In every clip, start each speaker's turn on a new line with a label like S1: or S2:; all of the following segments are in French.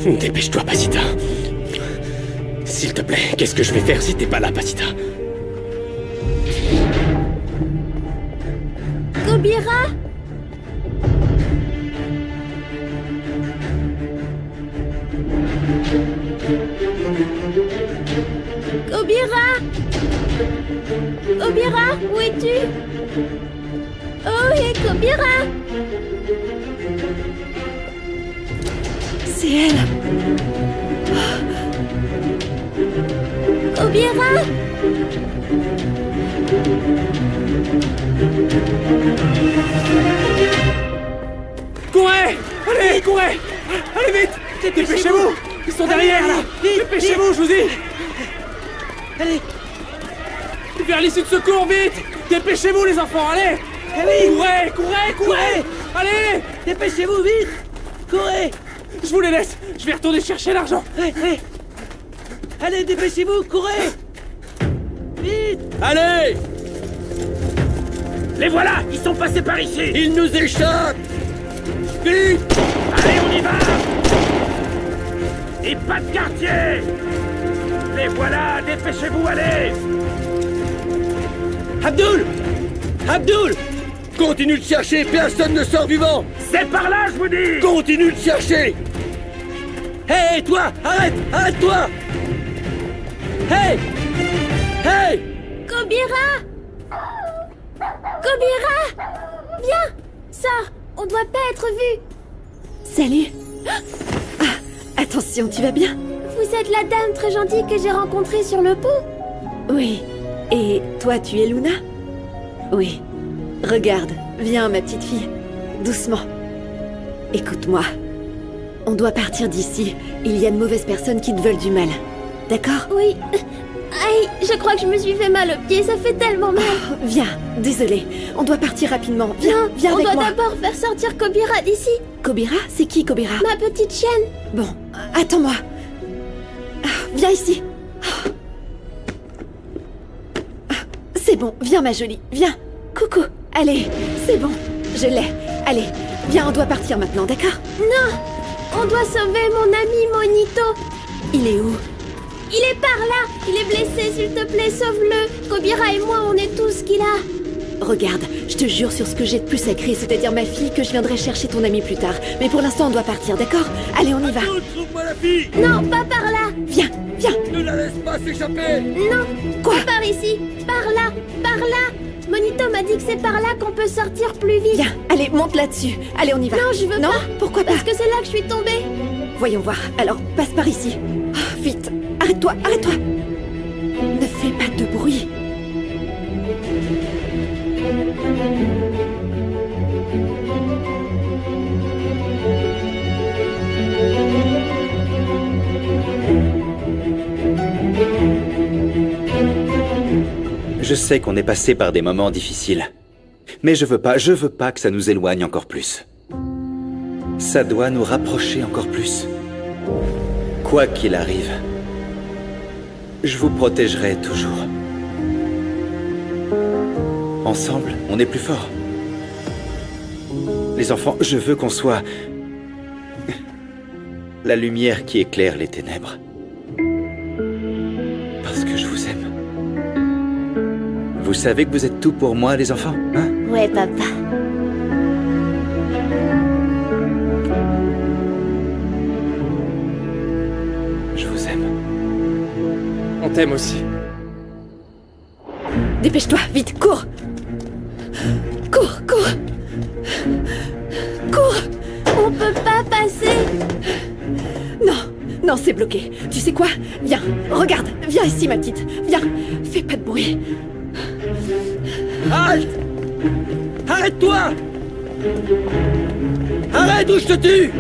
S1: Dépêche-toi, Pasita. S'il te plaît, qu'est-ce que je vais faire si t'es pas là, Pasita?
S2: Kobira? Kobira? Kobira, où es-tu? Oh, hé, Kobira!
S3: C'est elle.
S2: Kobira?
S1: Courez! Allez, courez! Allez vite! Dépêchez-vous! Ils sont derrière, là! Dépêchez-vous, je vous dis!
S3: Allez,
S1: Vers l'issue de secours, vite! Dépêchez-vous, les enfants, allez!
S3: allez,
S1: Courez, courez, courez! Allez!
S3: dépêchez-vous, vite. Courez.
S1: Je vous les laisse! Je vais retourner chercher l'argent!
S3: Allez, allez, dépêchez-vous, courez. Vite.
S1: Allez! Les voilà! Ils sont passés par ici! Ils nous échappent! Vite! Allez, on y va! Et pas de quartier! Les voilà! Dépêchez-vous, allez!
S3: Abdul. Abdul. Continue de chercher, personne ne sort vivant.
S1: C'est par là, je vous dis!
S3: Continue de chercher. Hé, toi, arrête, arrête-toi. Hey. Hey.
S2: Kobira! Kobira! Viens! Sors! On doit pas être vu!
S3: Salut. Ah, attention, tu vas bien?
S2: Vous êtes la dame très gentille que j'ai rencontrée sur le pont?
S3: Oui. Et toi, tu es Luna? Oui. Regarde, viens, ma petite fille. Doucement. Écoute-moi. On doit partir d'ici. Il y a de mauvaises personnes qui te veulent du mal. D'accord?
S2: Oui. Aïe, je crois que je me suis fait mal au pied, ça fait tellement mal.
S3: Oh, viens, désolé. On doit partir rapidement. Viens,
S2: Non,
S3: viens
S2: on
S3: avec
S2: doit
S3: moi.
S2: d'abord faire sortir Kobira d'ici.
S3: Kobira? C'est qui, Kobira?
S2: Ma petite chienne.
S3: Bon, attends-moi. Ah, viens ici. Ah, c'est bon, viens ma jolie, viens. Coucou, allez, c'est bon, je l'ai. Allez, viens, on doit partir maintenant, d'accord?
S2: Non! On doit sauver mon ami Monito.
S3: Il est où?
S2: Il est par là. Il est blessé, s'il te plaît, sauve-le. Kobira et moi, on est tout ce qu'il a.
S3: Regarde, je te jure sur ce que j'ai de plus sacré, c'est-à-dire ma fille, que je viendrai chercher ton ami plus tard. Mais pour l'instant, on doit partir, d'accord? Allez, on y va.
S1: Trouve-moi la fille!
S2: Non, pas par là.
S3: Viens, viens.
S1: Ne la laisse pas s'échapper!
S2: Non.
S3: Quoi?
S2: Pas par ici. Par là. Par là. Monito m'a dit que c'est par là qu'on peut sortir plus vite.
S3: Viens, allez, monte là-dessus. Allez, on y va.
S2: Non, je veux
S3: non
S2: pas.
S3: Pourquoi pas?
S2: Parce que c'est là que je suis tombée.
S3: Voyons voir. Alors, passe par ici. Ah, vite. Arrête-toi, arrête-toi. Ne fais pas de bruit.
S4: Je sais qu'on est passé par des moments difficiles. Mais je veux pas que ça nous éloigne encore plus. Ça doit nous rapprocher encore plus. Quoi qu'il arrive, je vous protégerai toujours. Ensemble, on est plus forts. Les enfants, je veux qu'on soit la lumière qui éclaire les ténèbres. Parce que je vous aime. Vous savez que vous êtes tout pour moi, les enfants, hein?
S2: Ouais, papa.
S4: Je vous aime.
S1: On t'aime aussi.
S3: Dépêche-toi, vite, cours. Cours, cours. Cours.
S2: On peut pas passer.
S3: Non, non, c'est bloqué. Tu sais quoi? Viens, regarde, viens ici, ma petite. Viens, fais pas de bruit.
S5: Arrête! Arrête-toi! Arrête ou je te tue!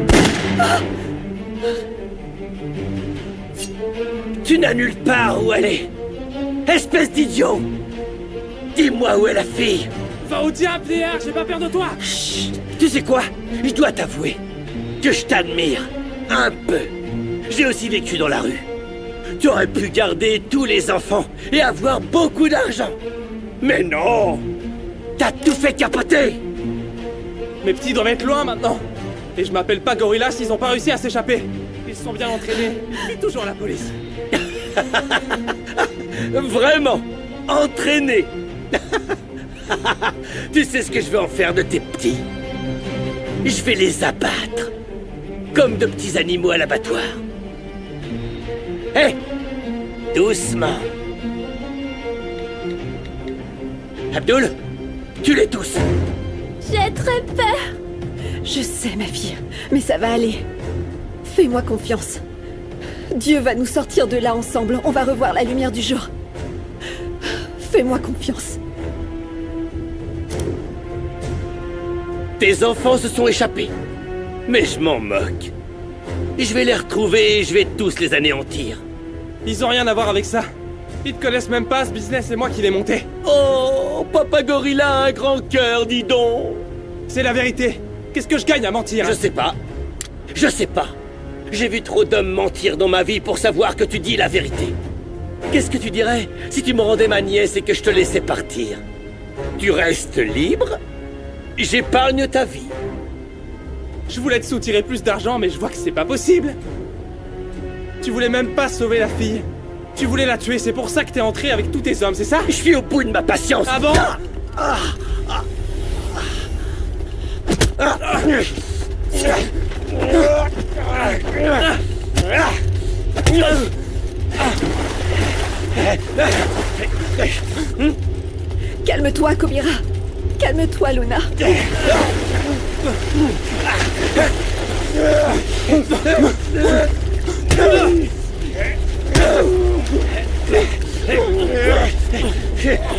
S5: Tu n'as nulle part où aller! Espèce d'idiot! Dis-moi où est la fille!
S1: Va au diable, DR, j'ai pas peur de toi!
S5: Chut! Tu sais quoi? Je dois t'avouer que je t'admire un peu. J'ai aussi vécu dans la rue. Tu aurais pu garder tous les enfants et avoir beaucoup d'argent. Mais non! T'as tout fait capoter!
S1: Mes petits doivent être loin maintenant! Et je m'appelle pas Gorilla s'ils ont pas réussi à s'échapper! Ils sont bien entraînés. C'est toujours la police.
S5: Vraiment entraîné. Tu sais ce que je vais en faire de tes petits? Je vais les abattre. Comme de petits animaux à l'abattoir. Hé! Doucement. Abdul, tue-les tous.
S2: J'ai très peur.
S3: Je sais, ma fille, mais ça va aller. Fais-moi confiance. Dieu va nous sortir de là ensemble. On va revoir la lumière du jour. Fais-moi confiance.
S5: Tes enfants se sont échappés. Mais je m'en moque. Je vais les retrouver et je vais tous les anéantir.
S1: Ils ont rien à voir avec ça. Ils te connaissent même pas, ce business, c'est moi qui l'ai monté.
S5: Oh, Papa Gorilla a un grand cœur, dis donc.
S1: C'est la vérité. Qu'est-ce que je gagne à mentir?
S5: Je sais pas. Je sais pas. J'ai vu trop d'hommes mentir dans ma vie pour savoir que tu dis la vérité. Qu'est-ce que tu dirais si tu me rendais ma nièce et que je te laissais partir? Tu restes libre? J'épargne ta vie.
S1: Je voulais te soutirer plus d'argent, mais je vois que c'est pas possible. Tu voulais même pas sauver la fille. Tu voulais la tuer, c'est pour ça que t'es entré avec tous tes hommes, c'est ça?
S5: Je suis au bout de ma patience.
S1: Ah bon?
S3: Calme-toi, Kobira. Calme-toi, Luna.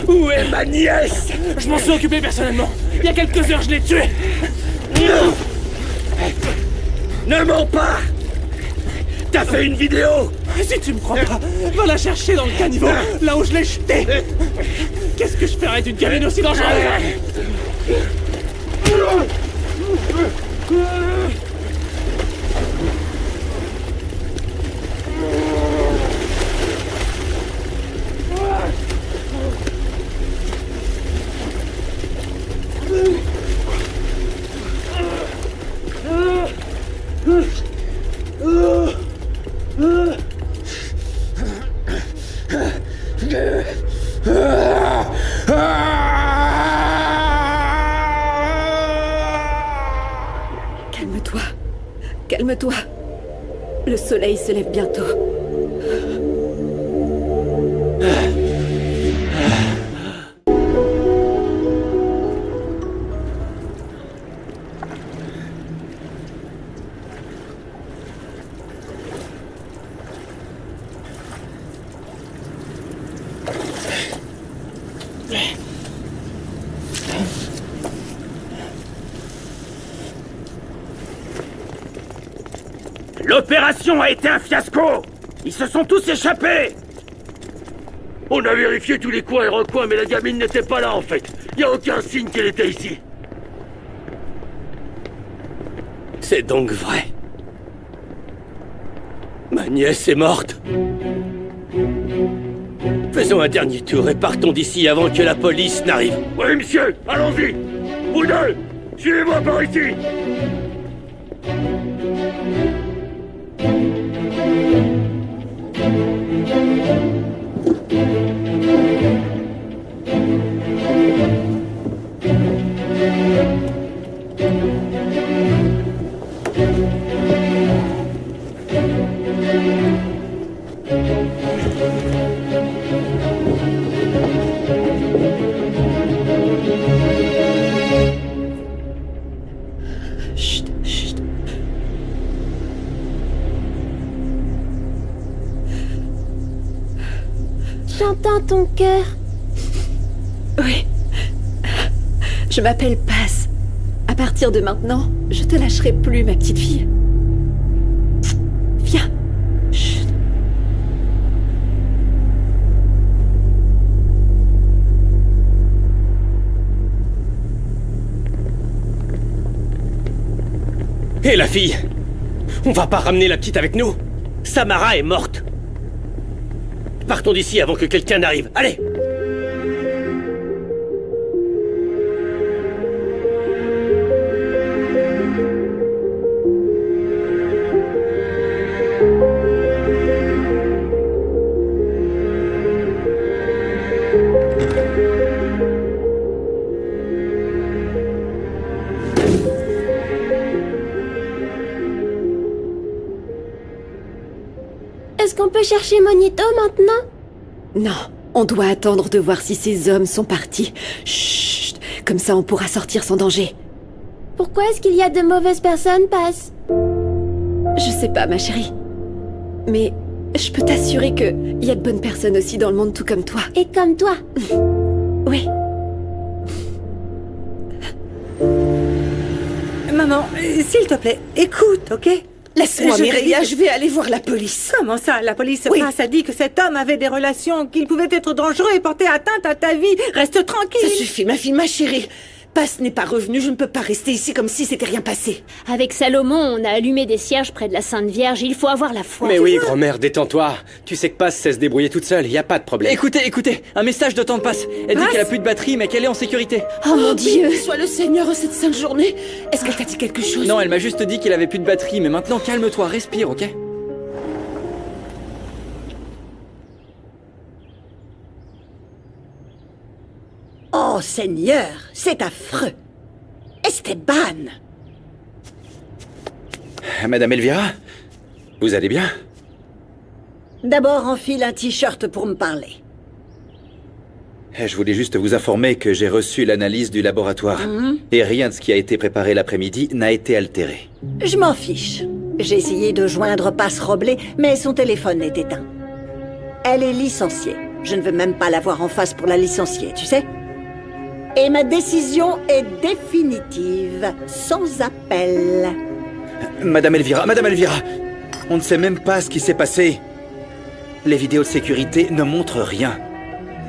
S5: Où est ma nièce?
S1: Je m'en suis occupé personnellement. Il y a quelques heures, je l'ai tuée.
S5: Ne mens pas! T'as fait une vidéo!
S1: Si tu me crois pas, va la chercher dans le caniveau, là où je l'ai jetée. Qu'est-ce que je ferais d'une gamine aussi dangereuse?
S3: Calme-toi. Calme-toi. Le soleil se lève bientôt.
S5: L'opération a été un fiasco! Ils se sont tous échappés! On a vérifié tous les coins et recoins, mais la gamine n'était pas là en fait. Y a aucun signe qu'elle était ici. C'est donc vrai. Ma nièce est morte. Faisons un dernier tour et partons d'ici avant que la police n'arrive. Oui, monsieur, allons-y! Vous deux, suivez-moi par ici!
S3: Chut, chut.
S2: J'entends ton cœur.
S3: Oui. Je m'appelle Paz. À partir de maintenant, je te lâcherai plus, ma petite fille. Viens. Chut.
S5: Et la fille? On va pas ramener la petite avec nous? Samara est morte. Partons d'ici avant que quelqu'un n'arrive. Allez!
S2: On peut chercher Monito maintenant?
S3: Non, on doit attendre de voir si ces hommes sont partis. Chut, comme ça on pourra sortir sans danger.
S2: Pourquoi est-ce qu'il y a de mauvaises personnes, Paz?
S3: Je sais pas, ma chérie. Mais je peux t'assurer qu'il y a de bonnes personnes aussi dans le monde tout comme toi.
S2: Et comme toi.
S3: Oui.
S6: Maman, s'il te plaît, écoute, ok?
S3: Laisse-moi,
S6: Je
S3: Mireia,
S6: vais-
S3: je vais aller voir la police.
S6: Comment ça, la police
S3: Oui.
S6: Paz a dit que cet homme avait des relations, qu'il pouvait être dangereux et porter atteinte à ta vie. Reste tranquille.
S7: Ça suffit, ma fille, ma chérie. Paz n'est pas revenu, je ne peux pas rester ici comme si c'était rien passé.
S8: Avec Salomon, on a allumé des cierges près de la Sainte Vierge, il faut avoir la foi.
S1: Mais oui, grand-mère, détends-toi. Tu sais que Paz sait se débrouiller toute seule, y a pas de problème.
S9: Écoutez, un message de temps de passe. Elle dit
S6: Passe
S9: qu'elle a plus de batterie, mais qu'elle est en sécurité.
S8: Oh mon Dieu!
S7: Béni soit le Seigneur cette sainte journée. Est-ce qu'elle t'a dit quelque chose?
S9: Non, elle m'a juste dit qu'il avait plus de batterie, mais maintenant calme-toi, respire, ok?
S10: Oh Seigneur, c'est affreux. Esteban!
S4: Madame Elvira, vous allez bien?
S10: D'abord enfile un t-shirt pour me parler.
S4: Je voulais juste vous informer que j'ai reçu l'analyse du laboratoire. Et rien de ce qui a été préparé l'après-midi n'a été altéré.
S10: Je m'en fiche. J'ai essayé de joindre Paz Roblé, mais son téléphone est éteint. Elle est licenciée. Je ne veux même pas la voir en face pour la licencier, tu sais? Et ma décision est définitive, sans appel.
S4: Madame Elvira, on ne sait même pas ce qui s'est passé. Les vidéos de sécurité ne montrent rien.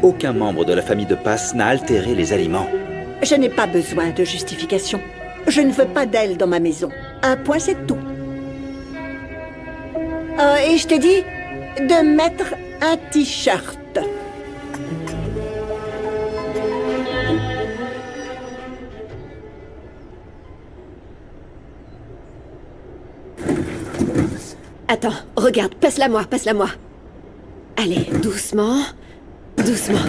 S4: Aucun membre de la famille de Paz n'a altéré les aliments.
S10: Je n'ai pas besoin de justification. Je ne veux pas d'elle dans ma maison. Un point, c'est tout. Et je t'ai dit de mettre un t-shirt.
S3: Attends, regarde, passe-la-moi. Allez, doucement, doucement.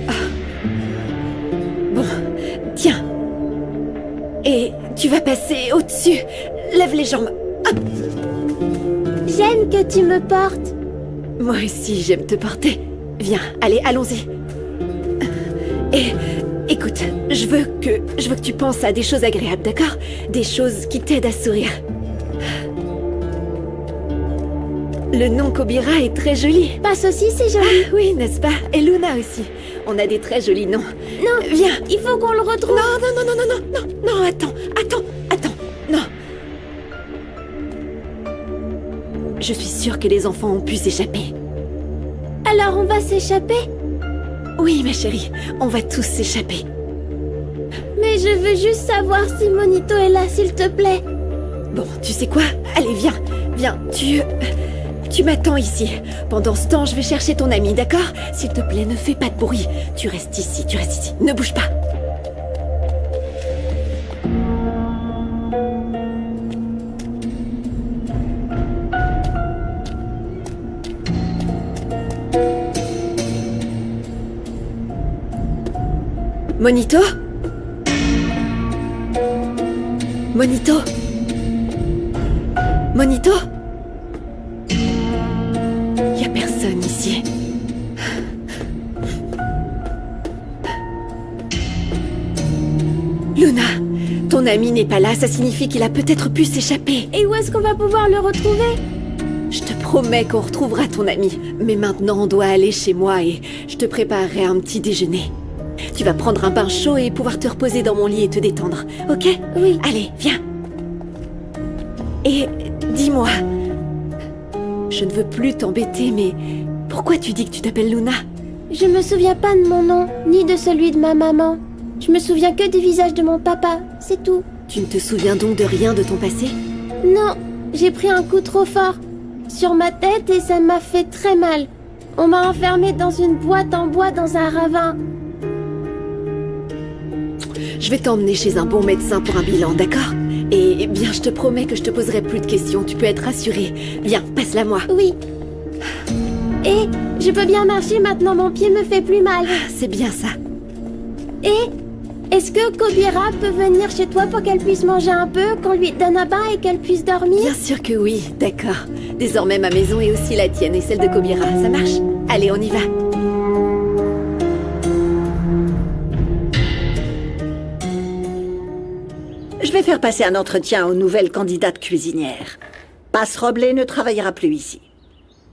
S3: Ah. Bon, tiens. Et tu vas passer au-dessus. Lève les jambes. Hop.
S2: J'aime que tu me portes.
S3: Moi aussi, j'aime te porter. Viens, allez, allons-y. Et écoute, je veux que tu penses à des choses agréables, d'accord? Des choses qui t'aident à sourire. Le nom Kobira est très joli.
S2: Paz aussi, c'est joli.
S3: Ah, oui, n'est-ce pas? Et Luna aussi. On a des très jolis noms.
S2: Non,
S3: Viens.
S2: il faut qu'on le retrouve.
S3: Non, attends. Non. Je suis sûre que les enfants ont pu s'échapper.
S2: Alors on va s'échapper?
S3: Oui, ma chérie, on va tous s'échapper.
S2: Mais je veux juste savoir si Monito est là, s'il te plaît.
S3: Bon, tu sais quoi? Allez, viens, tu m'attends ici. Pendant ce temps, je vais chercher ton ami, d'accord? S'il te plaît, ne fais pas de bruit. Tu restes ici. Ne bouge pas. Monito? Y a personne ici. Luna, ton ami n'est pas là, ça signifie qu'il a peut-être pu s'échapper.
S2: Et où est-ce qu'on va pouvoir le retrouver?
S3: Je te promets qu'on retrouvera ton ami. Mais maintenant, on doit aller chez moi et je te préparerai un petit déjeuner. Tu vas prendre un bain chaud et pouvoir te reposer dans mon lit et te détendre, ok?
S2: Oui.
S3: Allez, viens. Et dis-moi, je ne veux plus t'embêter, mais pourquoi tu dis que tu t'appelles Luna?
S2: Je me souviens pas de mon nom, ni de celui de ma maman. Je me souviens que du visage de mon papa, c'est tout.
S3: Tu ne te souviens donc de rien de ton passé?
S2: Non, j'ai pris un coup trop fort sur ma tête et ça m'a fait très mal. On m'a enfermée dans une boîte en bois dans un ravin.
S3: Je vais t'emmener chez un bon médecin pour un bilan, d'accord? Et bien, je te promets que je te poserai plus de questions, tu peux être rassurée. Viens, passe-la-moi.
S2: Oui. Et je peux bien marcher maintenant, mon pied me fait plus mal.
S3: C'est bien ça.
S2: Et Est-ce que Kobira peut venir chez toi pour qu'elle puisse manger un peu, qu'on lui donne un bain et qu'elle puisse dormir?
S3: Bien sûr que oui, d'accord. Désormais, ma maison est aussi la tienne et celle de Kobira. Ça marche? Allez, on y va.
S10: Je vais faire passer un entretien aux nouvelles candidates cuisinières. Paz Roblé ne travaillera plus ici.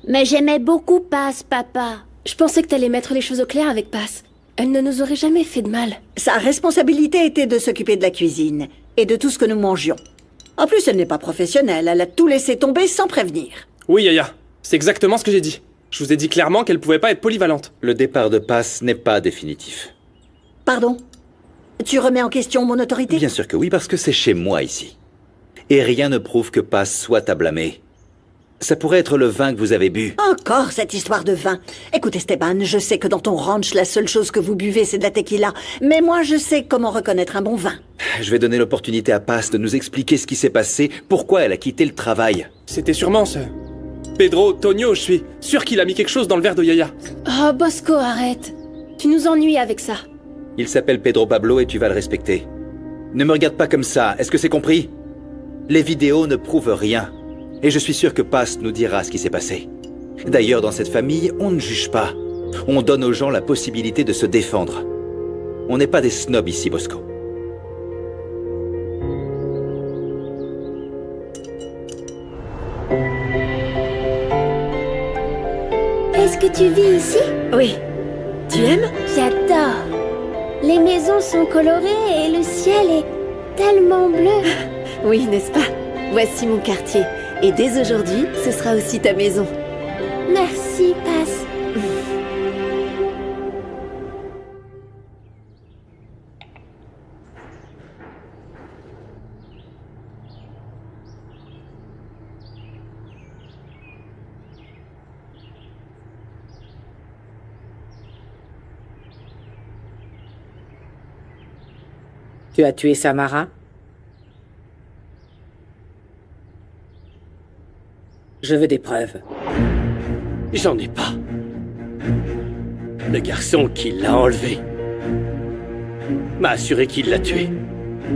S2: Mais j'aimais beaucoup Paz, papa.
S11: Je pensais que t'allais mettre les choses au clair avec Paz. Elle ne nous aurait jamais fait de mal.
S10: Sa responsabilité était de s'occuper de la cuisine et de tout ce que nous mangions. En plus, elle n'est pas professionnelle, elle a tout laissé tomber sans prévenir.
S1: Oui, Yaya, c'est exactement ce que j'ai dit. Je vous ai dit clairement qu'elle pouvait pas être polyvalente.
S4: Le départ de Paz n'est pas définitif.
S10: Pardon? Tu remets en question mon autorité?
S4: Bien sûr que oui, parce que c'est chez moi ici. Et rien ne prouve que Paz soit à blâmer. Ça pourrait être le vin que vous avez bu.
S10: Encore cette histoire de vin. Écoute Esteban, je sais que dans ton ranch, la seule chose que vous buvez, c'est de la tequila. Mais moi, je sais comment reconnaître un bon vin.
S4: Je vais donner l'opportunité à Paz de nous expliquer ce qui s'est passé, pourquoi elle a quitté le travail.
S1: C'était sûrement ce... Pedro Tonio, je suis sûr qu'il a mis quelque chose dans le verre de Yaya.
S11: Oh, Bosco, arrête. Tu nous ennuies avec ça.
S4: Il s'appelle Pedro Pablo et tu vas le respecter. Ne me regarde pas comme ça, est-ce que c'est compris? Les vidéos ne prouvent rien. Et je suis sûr que Paz nous dira ce qui s'est passé. D'ailleurs, dans cette famille, on ne juge pas. On donne aux gens la possibilité de se défendre. On n'est pas des snobs ici, Bosco.
S2: Est-ce que tu vis ici?
S3: Oui. Tu aimes?
S2: J'adore. Les maisons sont colorées et le ciel est tellement bleu.
S3: Oui, n'est-ce pas? Voici mon quartier. Et dès aujourd'hui, ce sera aussi ta maison.
S2: Merci, Paz.
S6: Tu as tué Samara? Je veux des preuves.
S5: J'en ai pas. Le garçon qui l'a enlevé m'a assuré qu'il l'a tué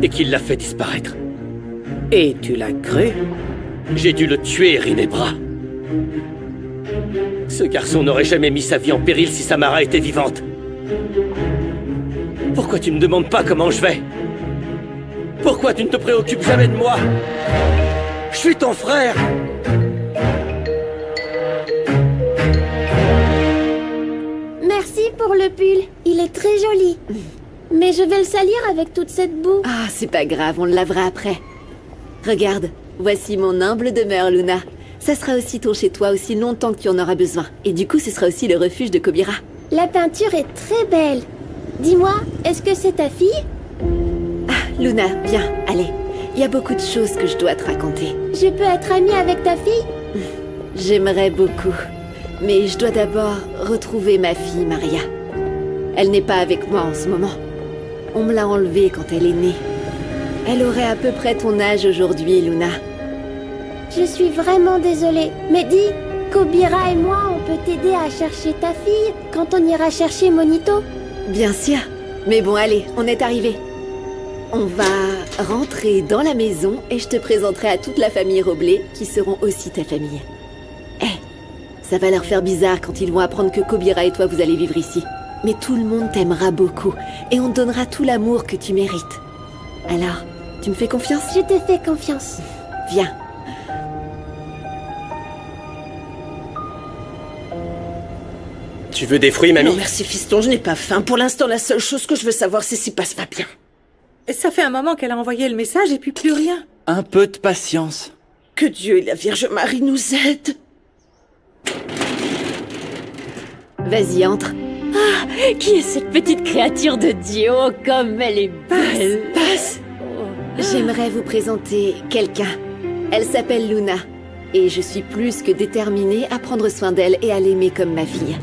S5: et qu'il l'a fait disparaître.
S6: Et tu l'as cru?
S5: J'ai dû le tuer, Rinebra. Ce garçon n'aurait jamais mis sa vie en péril si Samara était vivante. Pourquoi tu ne me demandes pas comment je vais? Pourquoi tu ne te préoccupes jamais de moi? Je suis ton frère.
S2: Merci pour le pull. Il est très joli. Mais je vais le salir avec toute cette boue.
S3: Ah, c'est pas grave, on le lavera après. Regarde, voici mon humble demeure, Luna. Ça sera aussi ton chez-toi aussi longtemps que tu en auras besoin. Et du coup, ce sera aussi le refuge de Kobira.
S2: La peinture est très belle. Dis-moi, est-ce que c'est ta fille?
S3: Ah, Luna, viens, allez. Il y a beaucoup de choses que je dois te raconter.
S2: Je peux être amie avec ta fille?
S3: J'aimerais beaucoup. Mais je dois d'abord retrouver ma fille, Maria. Elle n'est pas avec moi en ce moment. On me l'a enlevée quand elle est née. Elle aurait à peu près ton âge aujourd'hui, Luna.
S2: Je suis vraiment désolée. Mais dis, Kobira et moi, on peut t'aider à chercher ta fille quand on ira chercher Monito?
S3: Bien sûr. Mais bon, allez, on est arrivé. On va rentrer dans la maison et je te présenterai à toute la famille Roblé qui seront aussi ta famille. Ça va leur faire bizarre quand ils vont apprendre que Kobira et toi vous allez vivre ici. Mais tout le monde t'aimera beaucoup et on te donnera tout l'amour que tu mérites. Alors, tu me fais confiance?
S2: Je te fais confiance.
S3: Viens.
S5: Tu veux des fruits, mamie?
S7: Non, merci, fiston, je n'ai pas faim. Pour l'instant, la seule chose que je veux savoir, c'est si Paz va bien.
S6: Et ça fait un moment qu'elle a envoyé le message et puis plus rien.
S9: Un peu de patience.
S7: Que Dieu et la Vierge Marie nous aident.
S3: Vas-y, entre.
S8: Ah, qui est cette petite créature de Dieu? Oh, comme elle est belle.
S7: Paz.
S3: J'aimerais vous présenter quelqu'un. Elle s'appelle Luna. Et je suis plus que déterminée à prendre soin d'elle et à l'aimer comme ma fille.